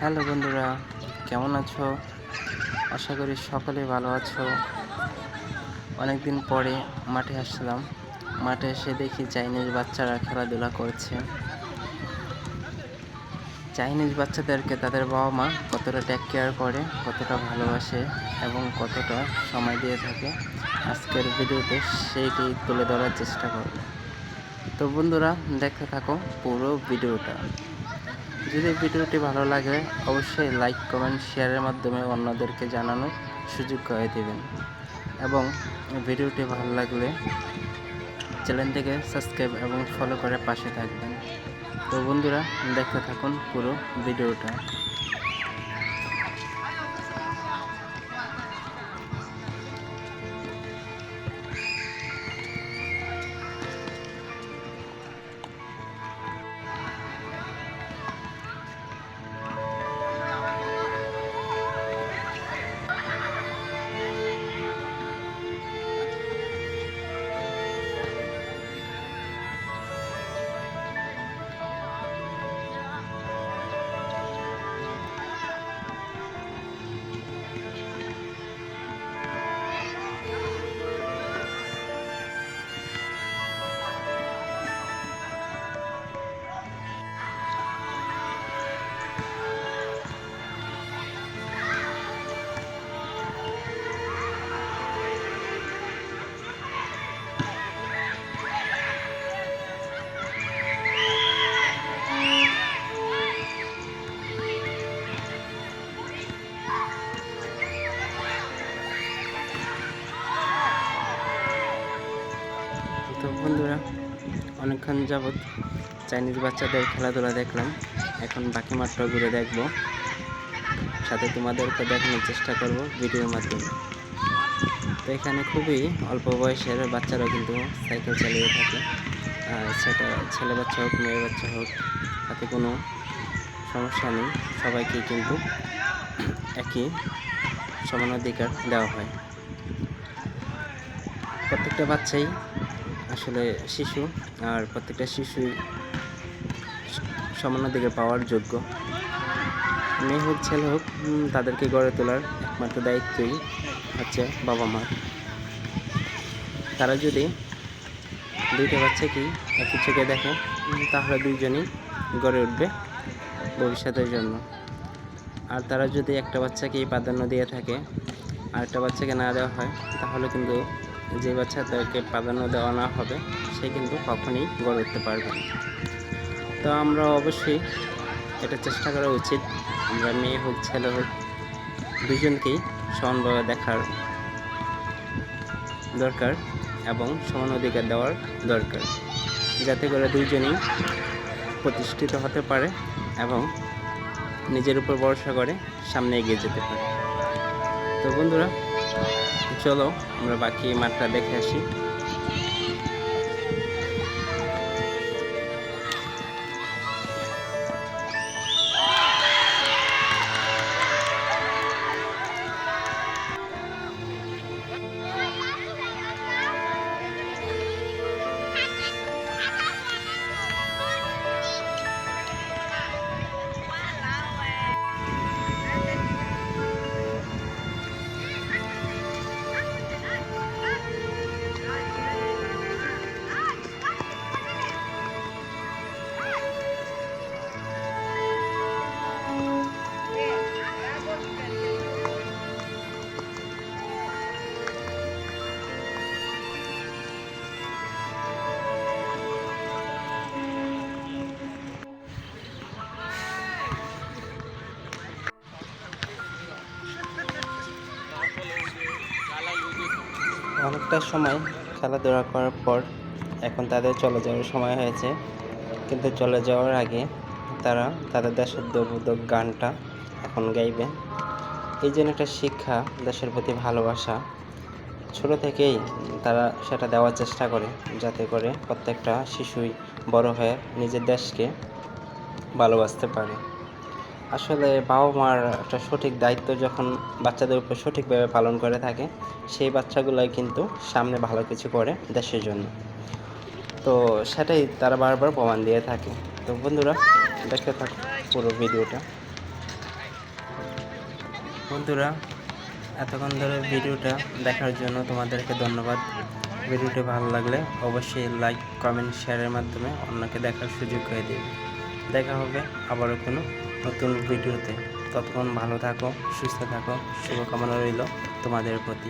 Hello বন্ধুরা, কেমন আছো? আশা করি সকলে ভালো আছো। অনেক দিন পরে মাঠে আসলাম। মাঠে এসে দেখি চাইনিজ বাচ্চারা খেলাধুলা করছে। চাইনিজ বাচ্চাদেরকে তাদের বাবা মা কতটা টেক কেয়ার করে, কতটা ভালোবাসে এবং কতটা সময় দিয়ে থাকে, আজকের ভিডিওতে সেইটি তুলে ধরার চেষ্টা করব। তো বন্ধুরা, দেখতে থাকো পুরো ভিডিওটা। যদি ভিডিওটি ভালো লাগে অবশ্যই লাইক, কমেন্ট, শেয়ারের মাধ্যমে অন্যদেরকে জানানোর সুযোগ করে দেবেন এবং ভিডিওটি ভালো লাগলে চ্যানেলটিকে সাবস্ক্রাইব এবং ফলো করে পাশে থাকবেন। তো বন্ধুরা, দেখতে থাকুন পুরো ভিডিওটা। তো বন্ধুরা, অনেকক্ষণ যাবৎ চাইনিজ বাচ্চাদের খেলাধুলা দেখলাম। এখন বাকি মাঠটা ঘুরে দেখব, সাথে তোমাদেরকে দেখানোর চেষ্টা করব ভিডিওর মাধ্যমে। তো এখানে খুবই অল্প বয়সের বাচ্চারা কিন্তু সাইকেল চালিয়ে থাকে। সেটা ছেলে বাচ্চা হোক, মেয়ে বাচ্চা হোক, তাতে কোনো সমস্যা নেই। সবাইকে কিন্তু একই সমান অধিকার দেওয়া হয়। প্রত্যেকটা বাচ্চাই আসলে শিশু, আর প্রত্যেকটা শিশুই সমান অধিকার পাওয়ার যোগ্য। মেয়ে হোক, ছেলে হোক, তাদেরকে গড়ে তোলার একমাত্র দায়িত্বই হচ্ছে বাবা মার। তারা যদি দুইটা বাচ্চাকেই একই চোখে দেখে, তাহলে দুইজনই গড়ে উঠবে ভবিষ্যতের জন্য। আর তারা যদি একটা বাচ্চাকেই প্রাধান্য দিয়ে থাকে, আর একটা বাচ্চাকে না দেওয়া হয়, তাহলে কিন্তু যে বাচ্চা তাকে প্রাধান্য দেওয়া না হবে, সে কিন্তু কখনোই গড়ে উঠতে পারবে না। তো আমরা অবশ্যই এটা চেষ্টা করা উচিত, আমরা মেয়ে হোক, ছেলে হোক, দুজনকেই সমানভাবে দেখার দরকার এবং সমান অধিকার দেওয়ার দরকার, যাতে করে দুইজনই প্রতিষ্ঠিত হতে পারে এবং নিজের উপর ভরসা করে সামনে এগিয়ে যেতে পারে। তো বন্ধুরা, চলো আমরা বাকি মাঠটা দেখে আসি। অনেকটা সময় খেলাধুলা করার পর এখন তাদের চলে যাওয়ার সময় হয়েছে, কিন্তু চলে যাওয়ার আগে তারা তাদের দেশাত্মবোধক গানটা এখন গাইবে। এই জন্য একটা শিক্ষা, দেশের প্রতি ভালোবাসা ছোট থেকেই তারা সেটা দেওয়ার চেষ্টা করে, যাতে করে প্রত্যেকটা শিশুই বড় হয়ে নিজের দেশকে ভালোবাসতে পারে। আসলে বাবা মার একটা সঠিক দায়িত্ব যখন বাচ্চাদের উপর সঠিকভাবে পালন করে থাকে, সেই বাচ্চাগুলোই কিন্তু সামনে ভালো কিছু করে দেশের জন্য। তো সেটাই তারা বারবার প্রমাণ দিয়ে থাকে। তো বন্ধুরা, দেখতে থাকো পুরো ভিডিওটা। বন্ধুরা, এতক্ষণ ধরে ভিডিওটা দেখার জন্য তোমাদেরকে ধন্যবাদ। ভিডিওটি ভালো লাগলে অবশ্যই লাইক, কমেন্ট, শেয়ারের মাধ্যমে অন্যকে দেখার সুযোগ করে দেবে। দেখা হবে আবারও কোনো নতুন ভিডিওতে। ততক্ষণ ভালো থাকো, সুস্থ থাকো, শুভকামনা রইল তোমাদের প্রতি।